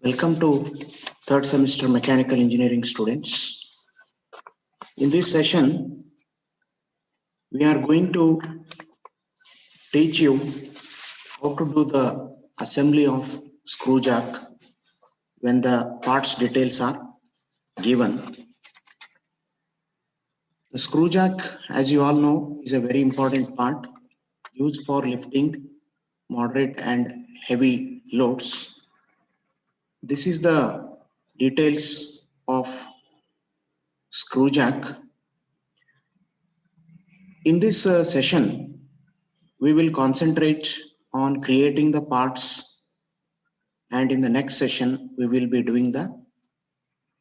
Welcome to third semester mechanical engineering students. In this session, we are going to teach you how to do the assembly of screw jack when the parts details are given. The screw jack, as you all know, is a very important part used for lifting moderate and heavy loads. This is the details of screw jack. In this session, we will concentrate on creating the parts, and in the next session we will be doing the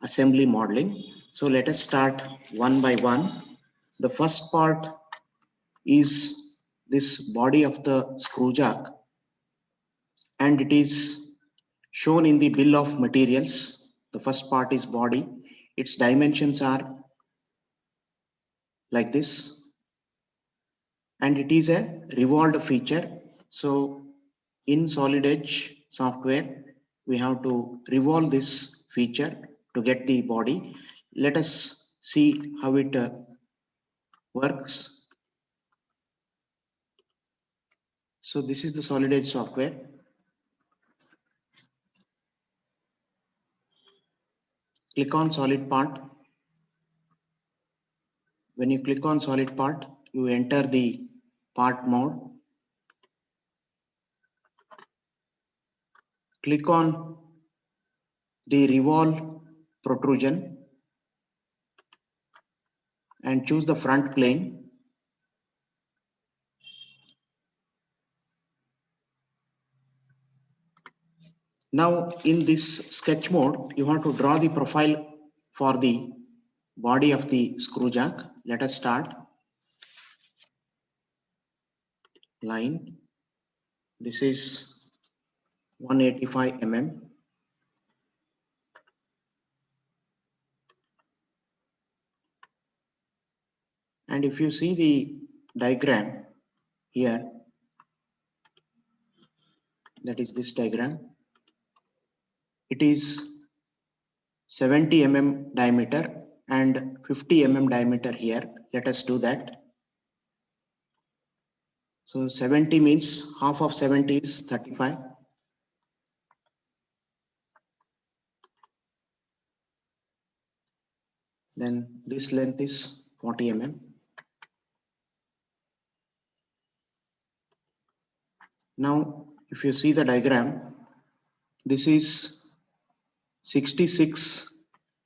assembly modeling. So let us start one by one. The first part is this body of the screw jack, and it is shown in the bill of materials. The first part is body. Its dimensions are like this, and it is a revolved feature. So in Solid Edge software, we have to revolve this feature to get the body. Let us see how it works. So this is the Solid Edge software. Click on solid part. When you click on solid part, you enter the part mode. Click on the revolve protrusion and choose the front plane. Now in this sketch mode, you have to draw the profile for the body of the screw jack. Let us start. Line. This is 185 mm. And if you see the diagram here, that is this diagram, it is 70 mm diameter and 50 mm diameter here. Let us do that. So 70 means half of 70 is 35. Then this length is 40 mm. Now, if you see the diagram, this is 66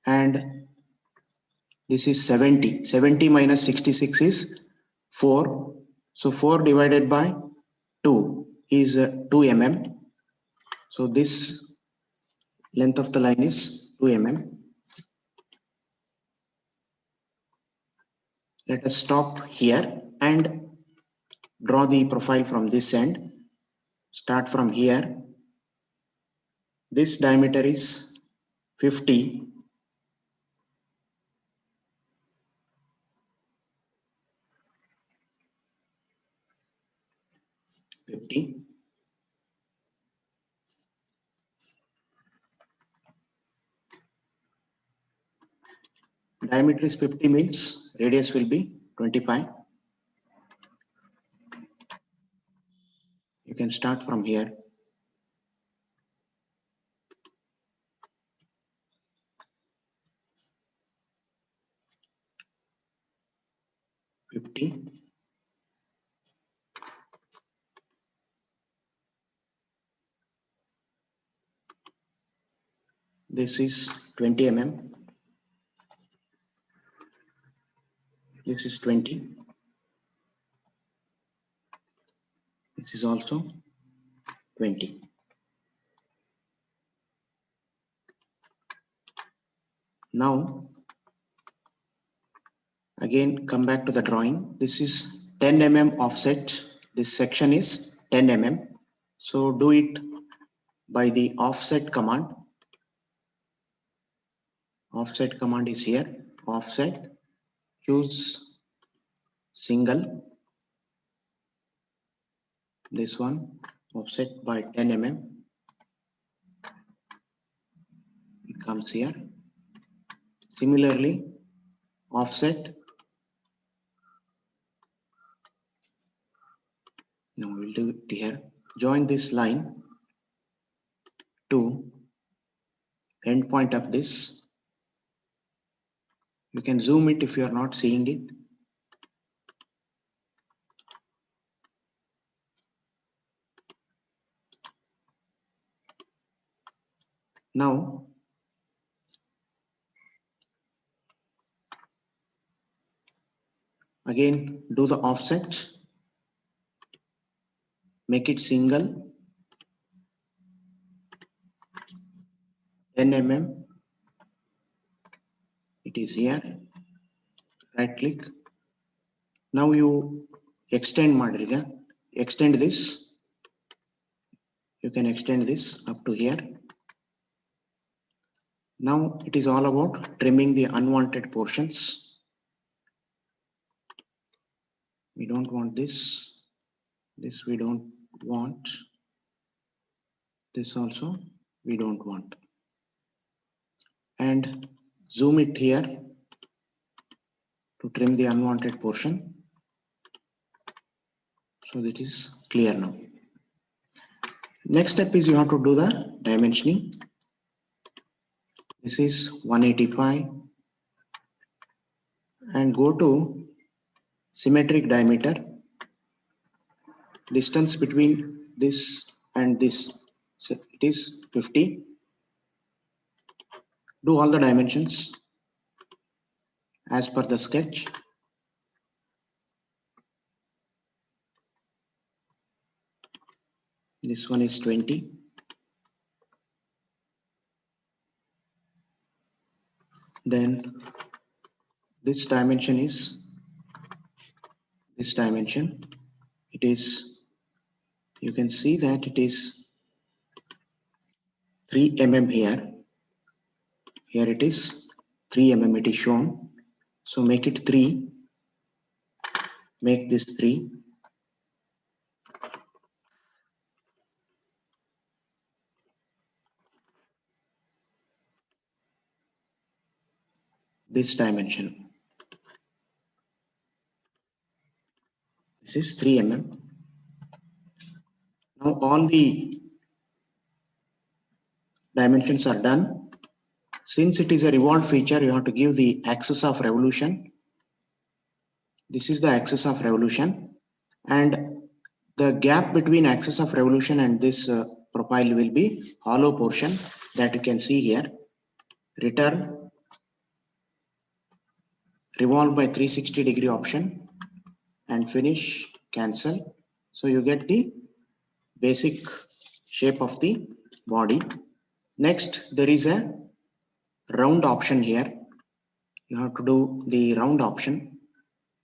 and this is 70. 70 minus 66 is 4. So 4 divided by 2 is 2 mm. So this length of the line is 2 mm. Let us stop here and draw the profile from this end. Start from here. This diameter is 50. 50. Diameter is 50 means radius will be 25. You can start from here. This is 20 mm. This is 20. This is also 20. Now, again, come back to the drawing. This is 10 mm offset. This section is 10 mm. So do it by the offset command. Offset command is here. Offset. Choose single. This one offset by 10 mm. comes here. Similarly, offset. Now we'll do it here. Join this line to endpoint of this. You can zoom it if you are not seeing it. Now, again, do the offset, make it single, 10 mm. It is here. Right click. Now you extend madriga. Extend this. You can extend this up to here. Now it is all about trimming the unwanted portions. We don't want this. This we don't want. This also we don't want. And zoom it here to trim the unwanted portion. So that is clear now. Next step is you have to do the dimensioning. This is 185 and go to symmetric diameter. Distance between this and this, so it is 50. Do all the dimensions as per the sketch. This one is 20. Then this dimension is this dimension. It is, you can see that it is 3 mm here. Here it is 3 mm it is shown. So make it 3. Make this 3. This dimension. This is 3 mm. Now all the dimensions are done. Since it is a revolved feature, you have to give the axis of revolution. This is the axis of revolution, and the gap between axis of revolution and this profile will be hollow portion that you can see here. Return, revolve by 360-degree option, and finish, cancel. So you get the basic shape of the body. Next, there is a round option here. You have to do the round option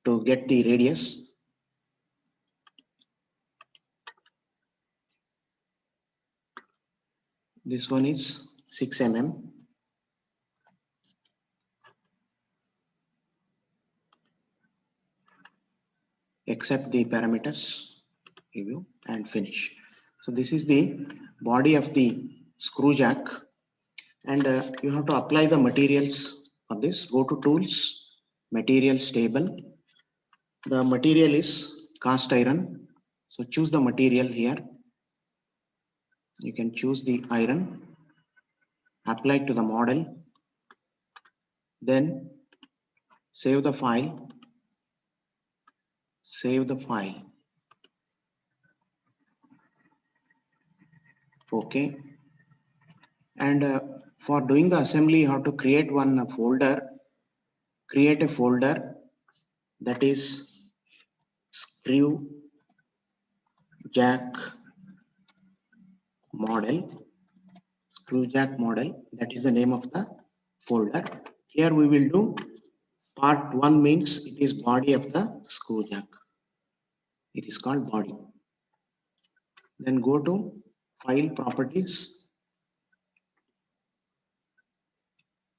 to get the radius. This one is 6 mm. Accept the parameters, review, and finish. So this is the body of the screw jack, and you have to apply the materials for this. Go to tools, materials table. The material is cast iron. So choose the material here. You can choose the iron, apply to the model, then save the file. Save the file. Okay. And for doing the assembly, you have to create one folder. Create a folder that is screw jack model. Screw jack model. That is the name of the folder. Here we will do part 1, means it is body of the screw jack. It is called body. Then go to file properties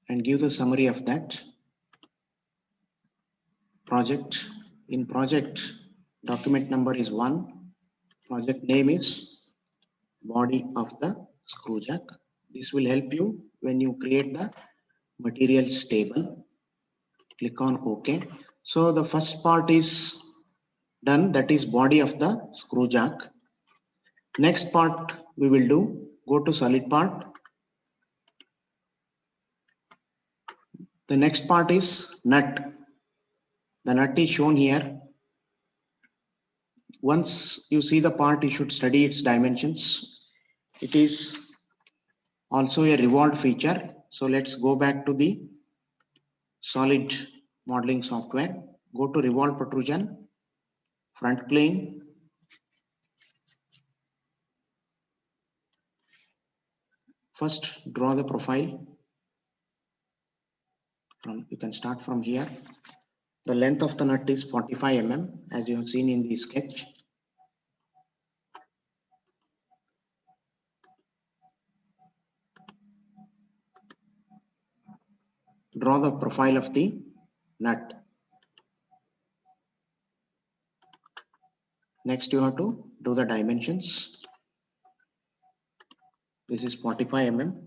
and give the summary of that. Project. In project, document number is 1. Project name is body of the screw jack. This will help you when you create the materials table, click on OK. So the first part is done, that is body of the screw jack. Next part we will do, go to solid part. The next part is nut. The nut is shown here. Once you see the part, you should study its dimensions. It is also a revolved feature. So let's go back to the solid modeling software. Go to revolve protrusion, front plane. First draw the profile. You can start from here. The length of the nut is 45 mm as you have seen in the sketch. Draw the profile of the nut. Next you have to do the dimensions. This is 45 mm.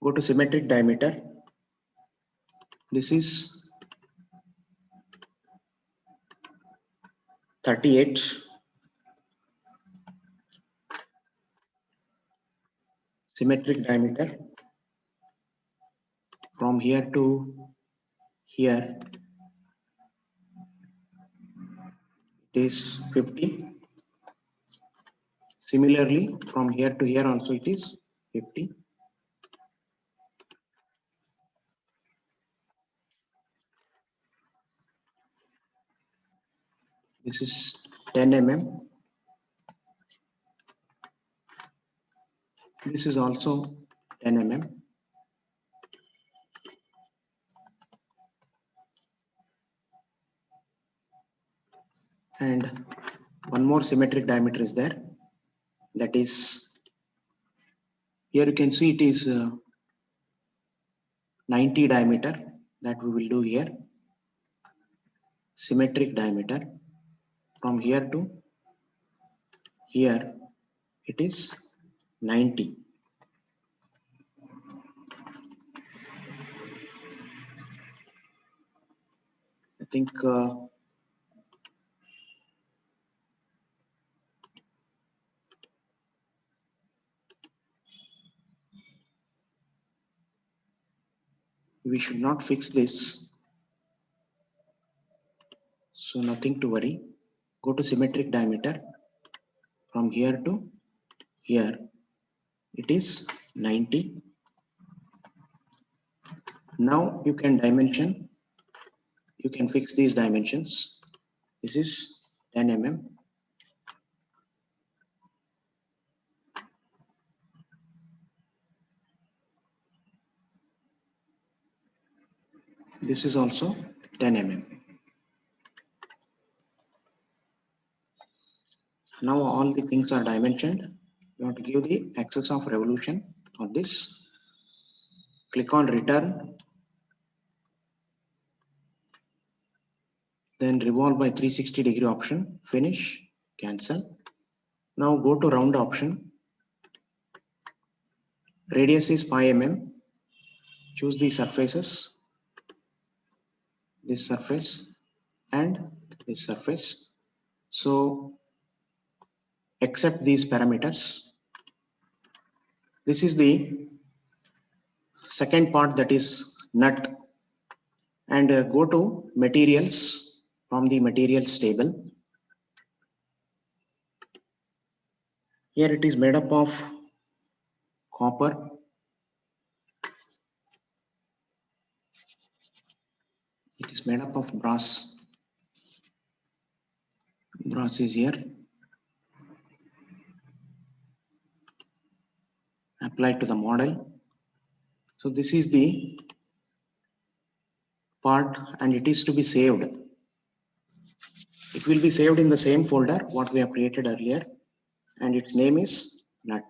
Go to symmetric diameter. This is 38. Symmetric diameter from here to here it is 50. Similarly, from here to here also it is 50. This is 10 mm. This is also 10 mm. And one more symmetric diameter is there. That is, here you can see it is 90 diameter that we will do here. Symmetric diameter from here to here it is 90. I think we should not fix this. So nothing to worry. Go to symmetric diameter from here to here. It is 90. Now you can dimension. You can fix these dimensions. This is 10 mm. This is also 10 mm. Now all the things are dimensioned. You want to give the axis of revolution of this. Click on return. Then revolve by 360-degree option. Finish. Cancel. Now go to round option. Radius is 5 mm. Choose the surfaces. This surface and this surface. So accept these parameters. This is the second part, that is nut. And go to materials from the materials table. Here it is made up of copper. It is made up of brass. Brass is here. Apply to the model. So this is the part and it is to be saved. It will be saved in the same folder what we have created earlier, and its name is nut.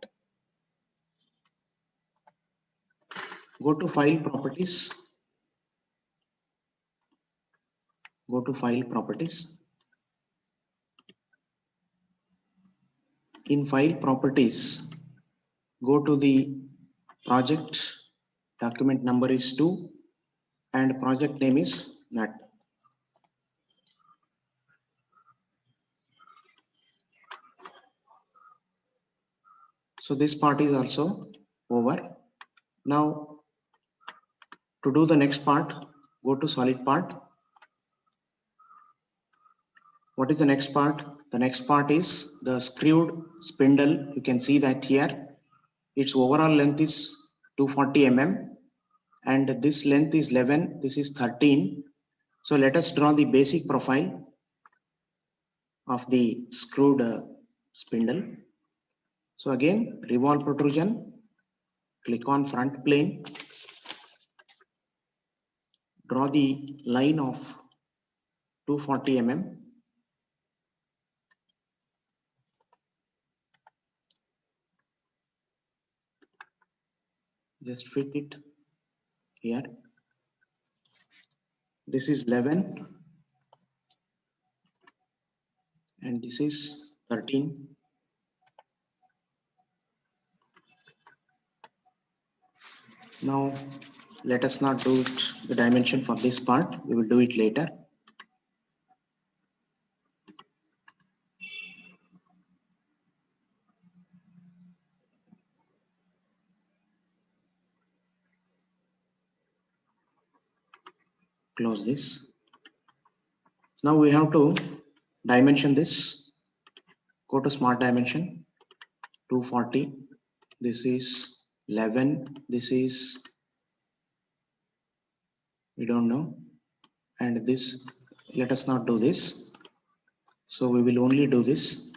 Go to file properties. Go to file properties. In file properties, go to the project document number is 2 and project name is nut. So this part is also over. Now to do the next part, go to solid part. What is the next part? The next part is the screwed spindle. You can see that here its overall length is 240 mm and this length is 11, this is 13. So let us draw the basic profile of the screwed spindle. So again, revolve protrusion, click on front plane, draw the line of 240 mm. Just fit it here. This is 11 and this is 13. Now let us not do it, the dimension for this part, we will do it later. Close this. Now we have to dimension this. Go to smart dimension, 240. This is 11. This is, we don't know. And this, let us not do this. So we will only do this.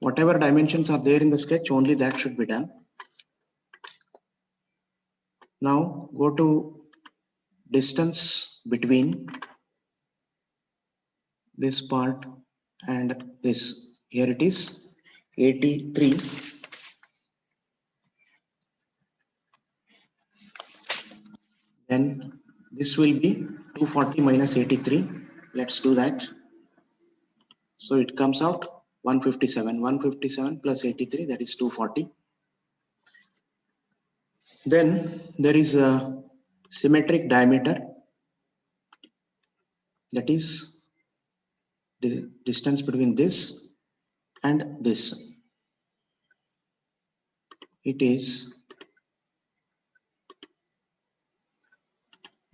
Whatever dimensions are there in the sketch, only that should be done. Now go to distance between this part and this. Here it is 83. Then this will be 240 minus 83. Let's do that. So it comes out 157. 157 plus 83, that is 240. Then there is a symmetric diameter, that is the distance between this and this. It is,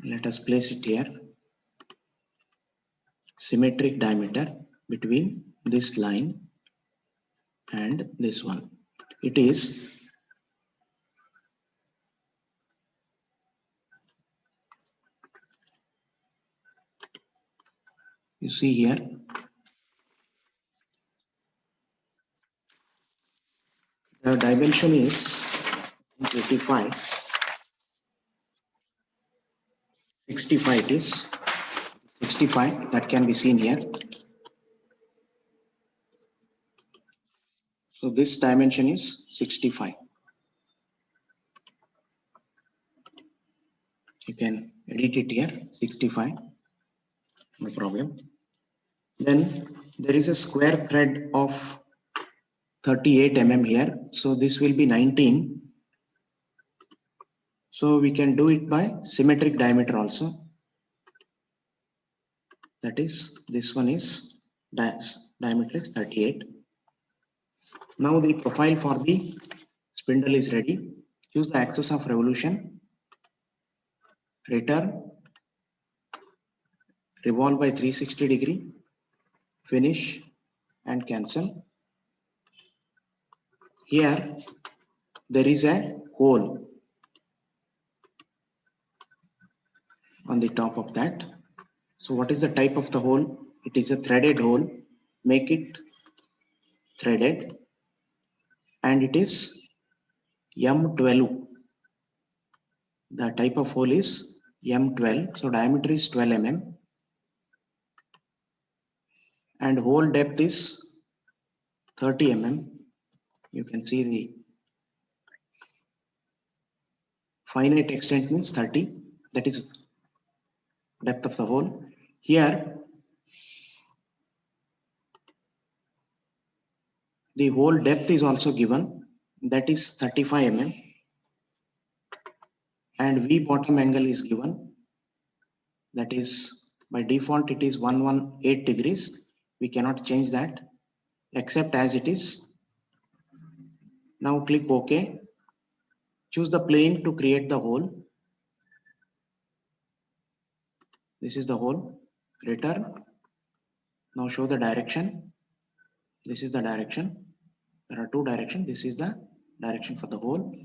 let us place it here, symmetric diameter between this line and this one. It is you see here, the dimension is 85, 65 it is, 65, that can be seen here. So this dimension is 65. You can edit it here, 65, no problem. Then there is a square thread of 38 mm here. So this will be 19. So we can do it by symmetric diameter also. That is, this one is diameter is 38. Now the profile for the spindle is ready. Choose the axis of revolution, return, revolve by 360 degree, finish and cancel. Here there is a hole on the top of that. So what is the type of the hole? It is a threaded hole. Make it threaded and it is M12. The type of hole is M12. So diameter is 12 mm and hole depth is 30 mm. You can see the finite extent means 30. That is depth of the hole. Here the hole depth is also given, that is 35 mm. and V bottom angle is given. That is by default it is 118 degrees. We cannot change that, accept as it is. Now click OK. Choose the plane to create the hole. This is the hole. Return. Now show the direction. This is the direction. There are two directions. This is the direction for the hole.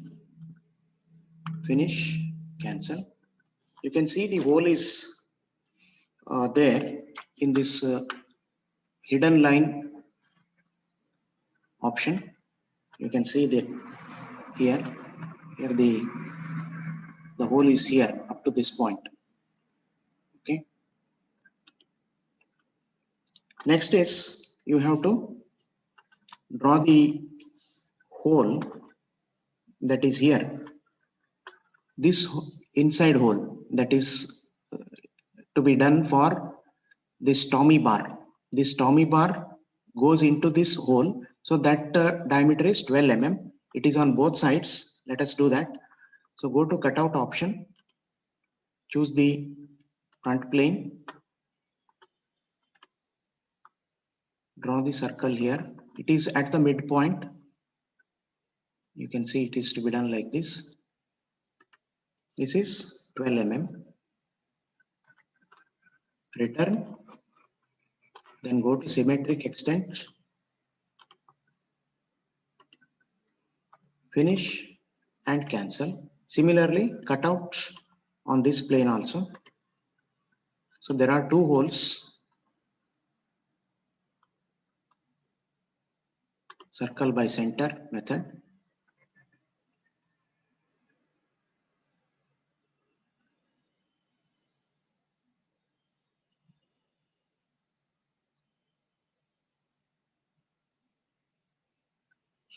Finish. Cancel. You can see the hole is there in this hidden line option. You can see that here the hole is here up to this point. Okay. Next is you have to draw the hole that is here. This inside hole that is to be done for this Tommy bar. This Tommy bar goes into this hole, so that diameter is 12 mm. It is on both sides. Let us do that. So go to cutout option, choose the front plane, draw the circle here. It is at the midpoint. You can see it is to be done like this. This is 12 mm. Return, then go to symmetric extent, finish and cancel. Similarly, cut out on this plane also. So there are two holes. Circle by center method.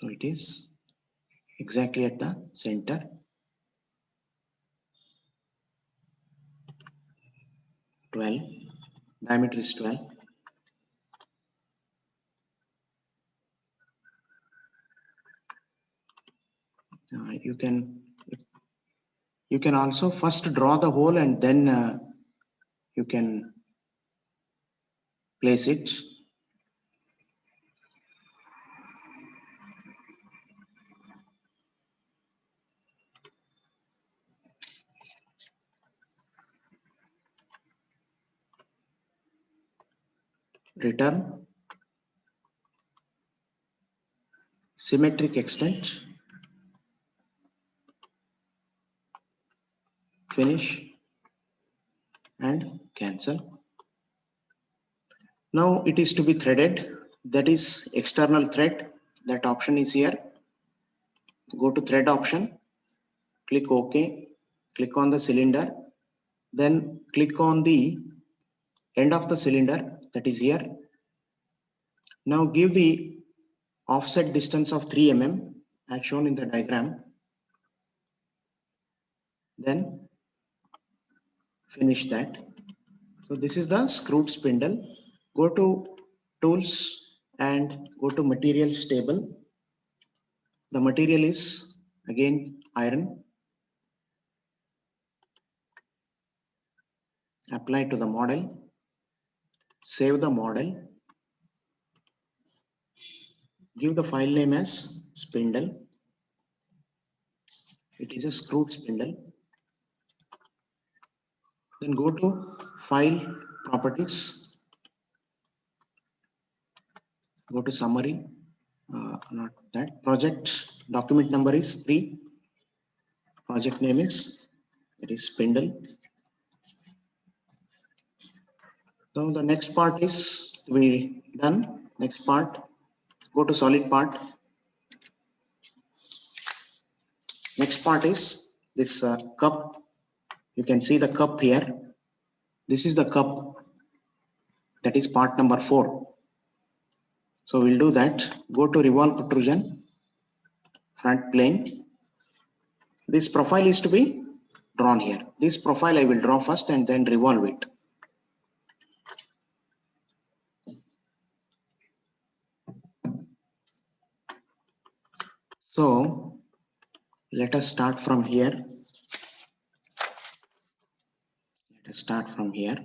So it is exactly at the center. Diameter is 12. You can also first draw the hole and then you can place it. Return, symmetric extent, finish and cancel. Now it is to be threaded. That is external thread. That option is here. Go to thread option, click OK, click on the cylinder, then click on the end of the cylinder, that is here. Now give the offset distance of 3 mm as shown in the diagram. Then finish that. So this is the screwed spindle. Go to tools and go to materials table. The material is again iron. Apply to the model. Save the model. Give the file name as spindle. It is a screwed spindle. Then go to file properties. Go to summary. Not that. Project document number is 3. Project name is, it is spindle. So the next part is to be done. Next part, go to solid part. Next part is this cup. You can see the cup here. This is the cup. That is part number 4. So we'll do that. Go to revolve protrusion, front plane. This profile is to be drawn here. This profile I will draw first and then revolve it. So let us start from here. us start from here.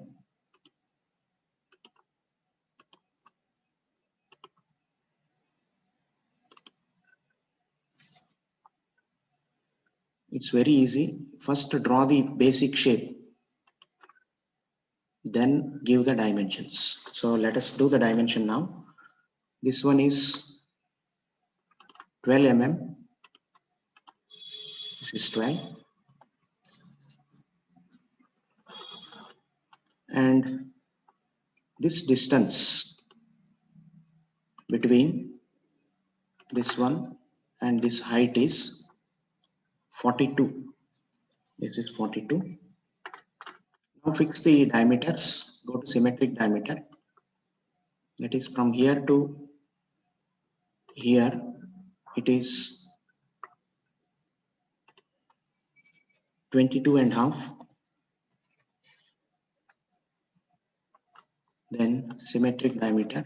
It's very easy. First draw the basic shape, then give the dimensions. So let us do the dimension now. This one is 12 mm. This is 12. And this distance between this one and this height is 42. This is 42. Now fix the diameters. Go to symmetric diameter. That is from here to here. It is 22 and a half. Then symmetric diameter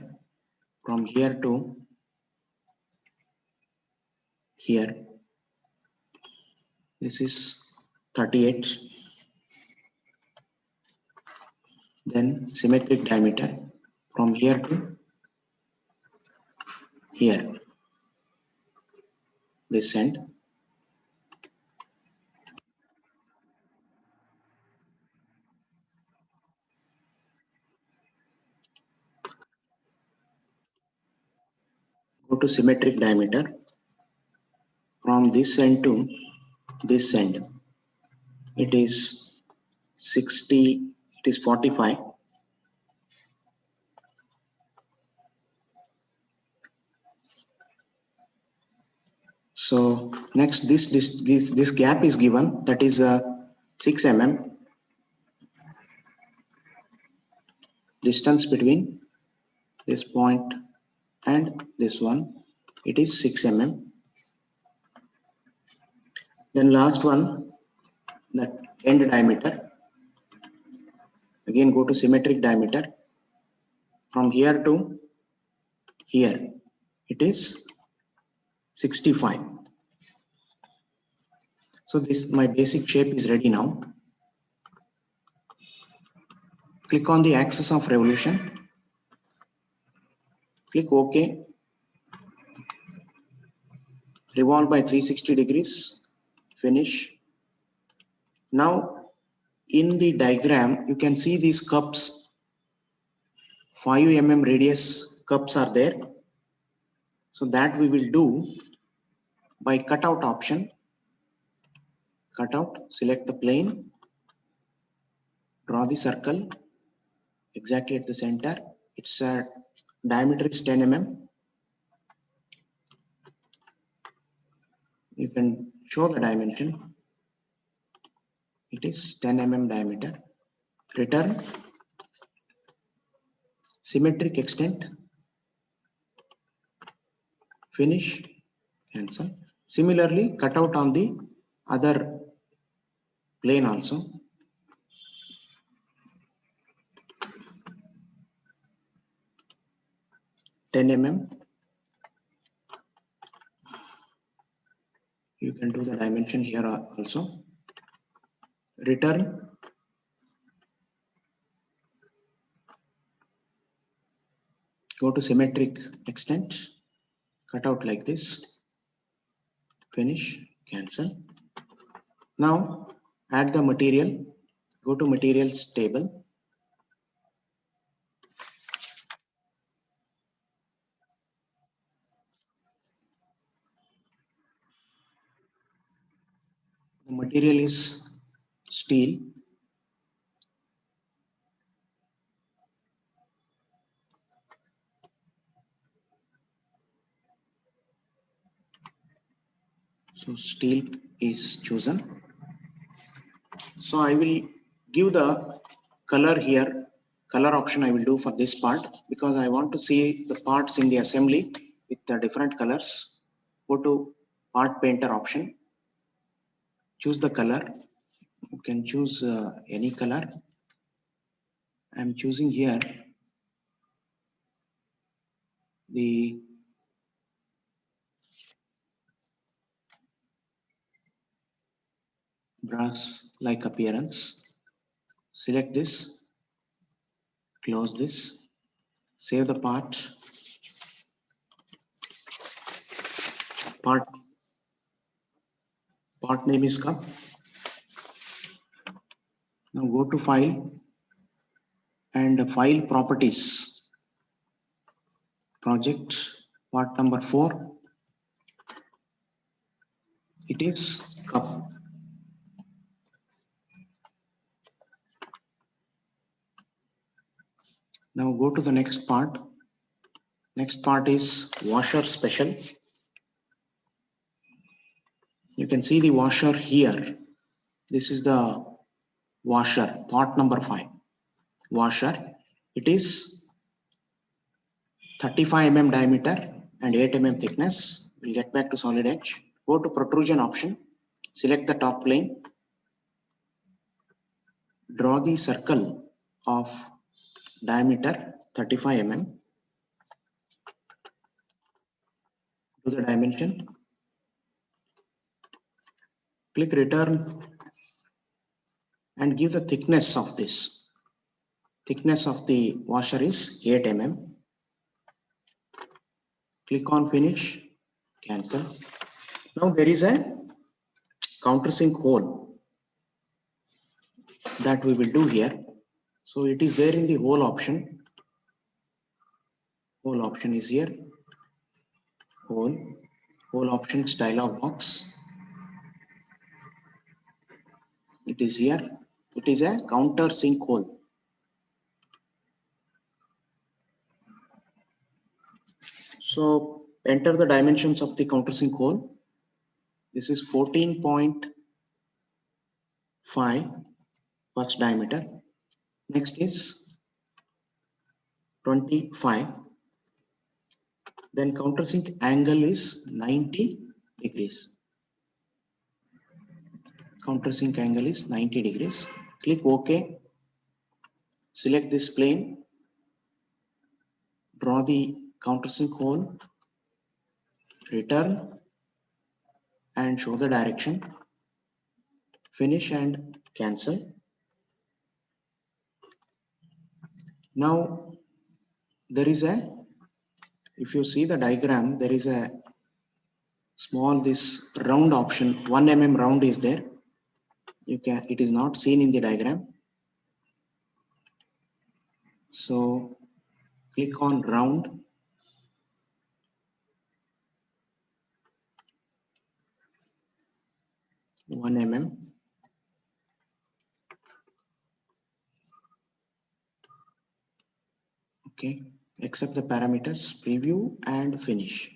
from here to here. This is 38. Then symmetric diameter from here to here. This end. Go to symmetric diameter from this end to this end. It is 60. It is 45. So next this gap is given, that is 6 mm. Distance between this point and this one, it is 6 mm. Then last one, that end diameter. Again go to symmetric diameter from here to here. It is 65. So this my basic shape is ready now. Click on the axis of revolution. Click OK. Revolve by 360 degrees. Finish. Now in the diagram you can see these cups. 5 mm radius cups are there. So that we will do by cutout option. Cutout, select the plane, draw the circle exactly at the center. Its diameter is 10 mm. You can show the dimension. It is 10 mm diameter. Return, symmetric extent, finish, cancel. Similarly, cut out on the other plane also. Ten mm. You can do the dimension here also. Return, go to symmetric extent, cut out like this, finish, cancel. Now add the material, go to materials table. The material is steel. So steel is chosen. So I will give the color here, color option I will do for this part because I want to see the parts in the assembly with the different colors. Go to part painter option, choose the color. You can choose any color. I'm choosing here the brass like appearance. select this, close this, save the part name is cup. Now go to file and file properties, project part number 4, it is cup. Now go to the next part. Next part is washer special. You can see the washer here. This is the washer, part number 5. Washer, it is 35 mm diameter and 8 mm thickness. We'll get back to solid edge. Go to protrusion option, select the top plane, draw the circle of diameter 35 mm, do the dimension, click return and give the thickness of this. Thickness of the washer is 8 mm. Click on finish, cancel. Now there is a countersink hole that we will do here. So it is there in the hole option. Hole option is here. Hole options dialog box. It is here. It is a countersink hole. So enter the dimensions of the countersink hole. This is 14.5 first diameter. Next is 25. Then countersink angle is 90 degrees. Countersink angle is 90 degrees. Click OK. Select this plane. Draw the countersink hole. Return and show the direction. Finish and cancel. Now there is a, if you see the diagram, there is a small this round option, 1 mm round is there. You can, it is not seen in the diagram. So click on round. One mm. Okay, accept the parameters, preview and finish.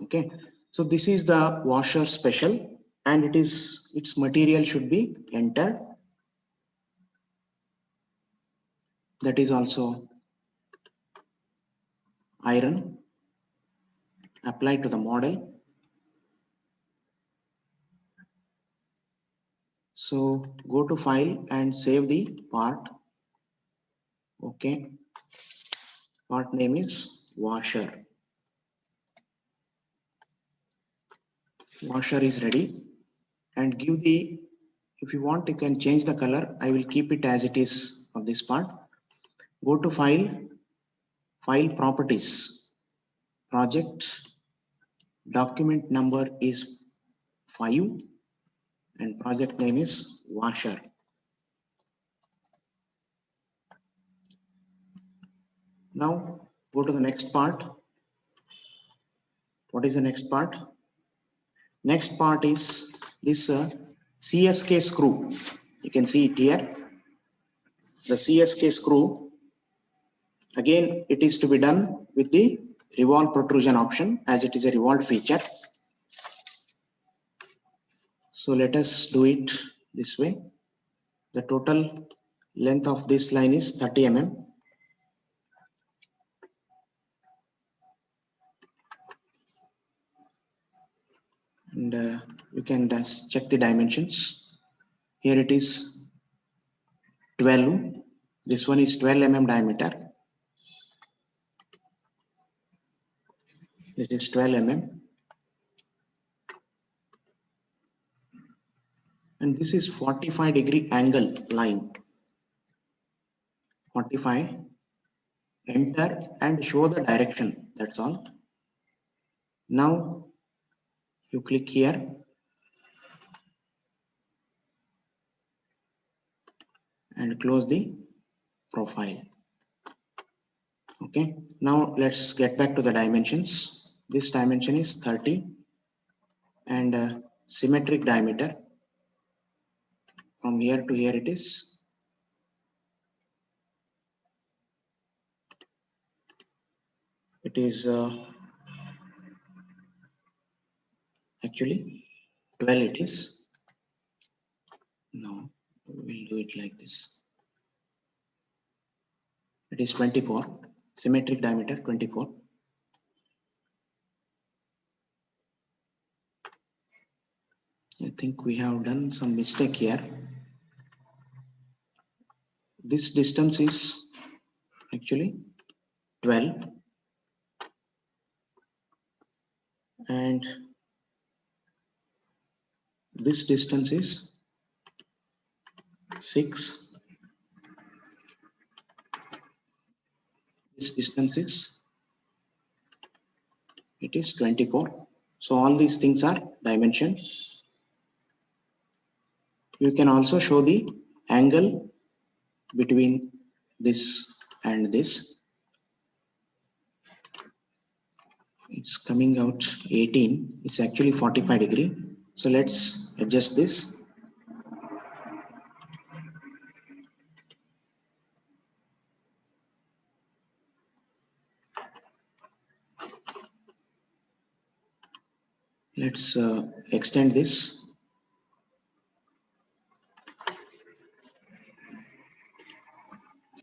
Okay, so this is the washer special and it is, its material should be entered. That is also iron. Apply to the model. So go to file and save the part. Okay, part name is washer. Washer is ready, and give the, if you want you can change the color. I will keep it as it is of this part. Go to file, file properties, project, document number is 5 and project name is washer. Now go to the next part. What is the next part? Next part is this CSK screw. You can see it here. The CSK screw, again it is to be done with the revolve protrusion option as it is a revolved feature. So let us do it this way. The total length of this line is 30 mm. And you can just check the dimensions. Here it is 12. This one is 12 mm diameter. This is 12 mm. And this is 45-degree angle line. 45, enter and show the direction. That's all. Now you click here and close the profile. Okay, now let's get back to the dimensions. This dimension is 30 and symmetric diameter from here to here it is actually 12 it is. No, we'll do it like this. It is 24, symmetric diameter 24. I think we have done some mistake here. This distance is actually 12 and this distance is 6. This distance is, it is 24. So all these things are dimension. You can also show the angle between this and this. It's coming out 18. It's actually 45 degree. So let's adjust this. Let's extend this.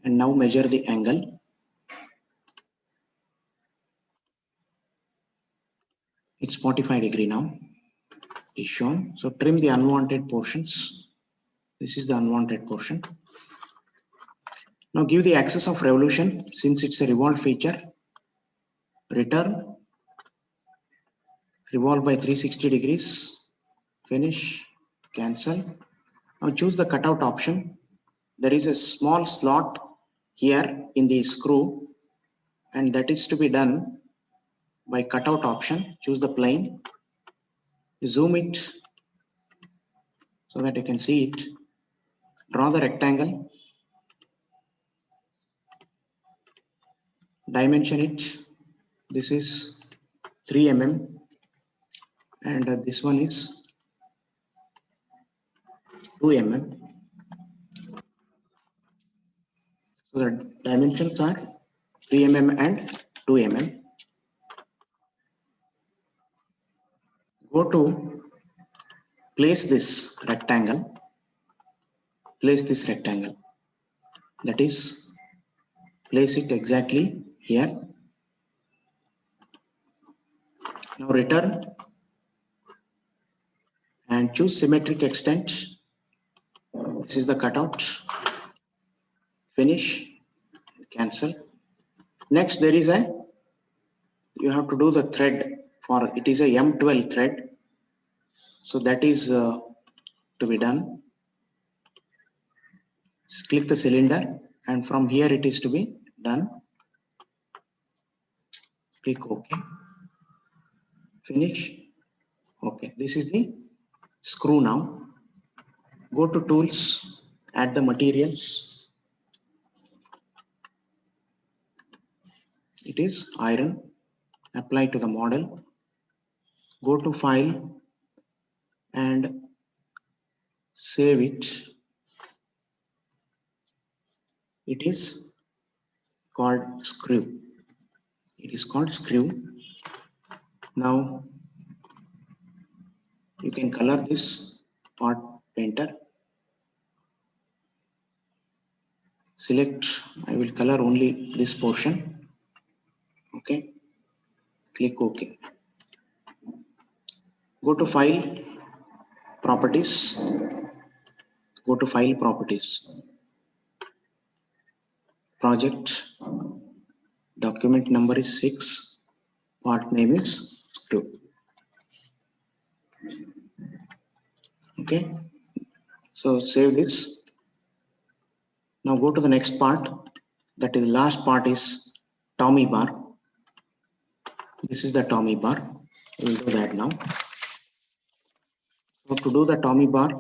And now measure the angle. It's 45 degree now. Is shown. So trim the unwanted portions. This is the unwanted portion. Now give the axis of revolution since it's a revolve feature. Return, revolve by 360 degrees, finish, cancel. Now choose the cutout option. There is a small slot here in the screw and that is to be done by cutout option. Choose the plane, zoom it so that you can see it. Draw the rectangle, dimension it. This is 3 mm and this one is 2 mm. So the dimensions are 3 mm and 2 mm. Go to place this rectangle. Place this rectangle. That is, place it exactly here. Now return and choose symmetric extent. This is the cutout. Finish, cancel. Next there is you have to do the thread for, it is a M12 thread. So that is to be done. Just click the cylinder and from here it is to be done. Click OK. Finish. Okay, this is the screw now. Go to tools, add the materials. It is iron. Apply to the model. Go to file and save it. It is called screw. It is called screw. Now you can color this part painter. Select, I will color only this portion. Okay, click OK. Go to file, properties. Go to file, properties. Project, document number is 6, part name is screw. Okay, so save this. Now go to the next part. that is last part is Tommy bar. This is the Tommy bar. We'll do that now. So to do the Tommy bar,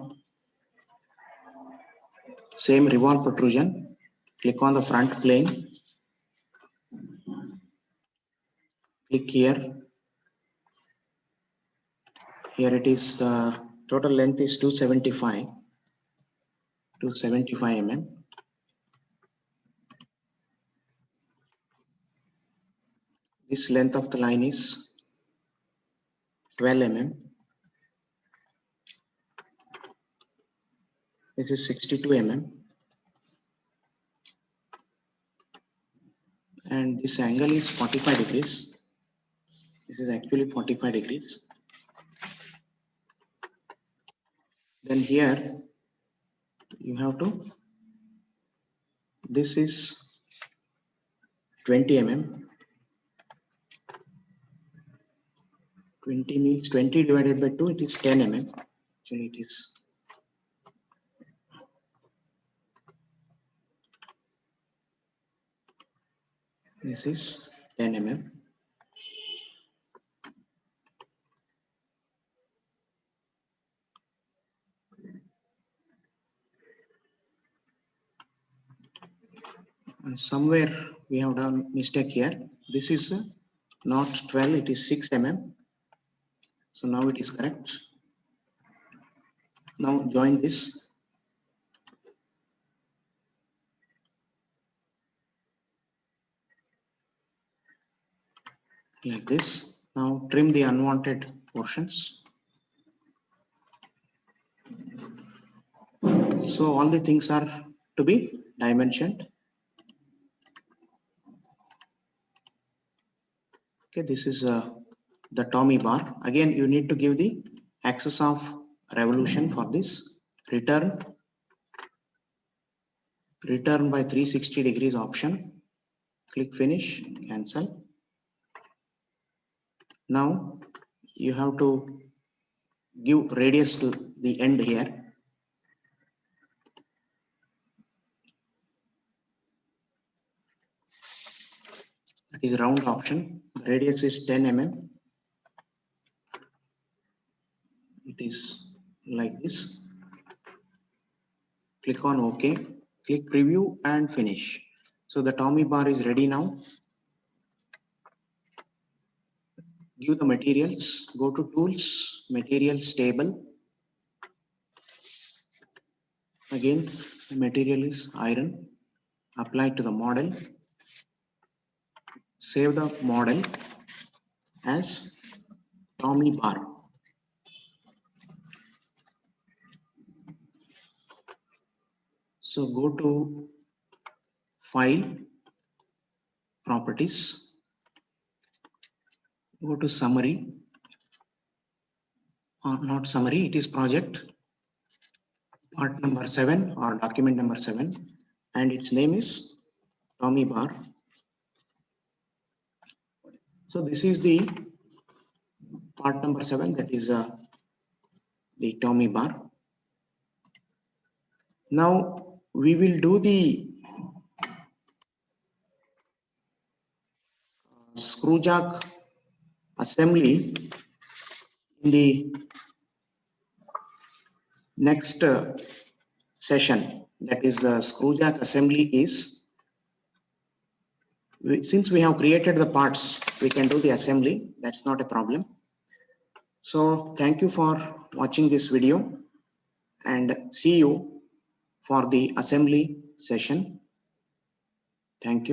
same revolve protrusion, click on the front plane, click here. Here it is, the total length is 275 mm. This length of the line is 12 mm. This is 62 mm. And this angle is 45 degrees. This is actually 45 degrees. Then here you have to, this is 20 mm. 20 means 20 divided by 2, it is 10 mm. Actually it is, this is 10 mm. And somewhere we have done mistake here. This is not 12, it is 6 mm. So now it is correct. Now join this. Like this. Now trim the unwanted portions. So all the things are to be dimensioned. Okay, this is the Tommy bar. Again, you need to give the axis of revolution for this. Return by 360 degrees option. Click finish, cancel. Now you have to give radius to the end here. That is round option. The radius is 10 mm. It is like this. Click on OK. Click preview and finish. So the Tommy bar is ready now. Give the materials. Go to tools, materials table. Again, the material is iron. Apply to the model. Save the model as Tommy bar. So go to File, Properties, go to Summary, or not Summary, it is Project, part number 7 or document number 7, and its name is Tommy bar. So this is the part number 7, that is the Tommy bar. Now we will do the screw jack assembly in the next session. That is the screw jack assembly is, since we have created the parts, we can do the assembly. That's not a problem. So thank you for watching this video and see you for the assembly session. Thank you.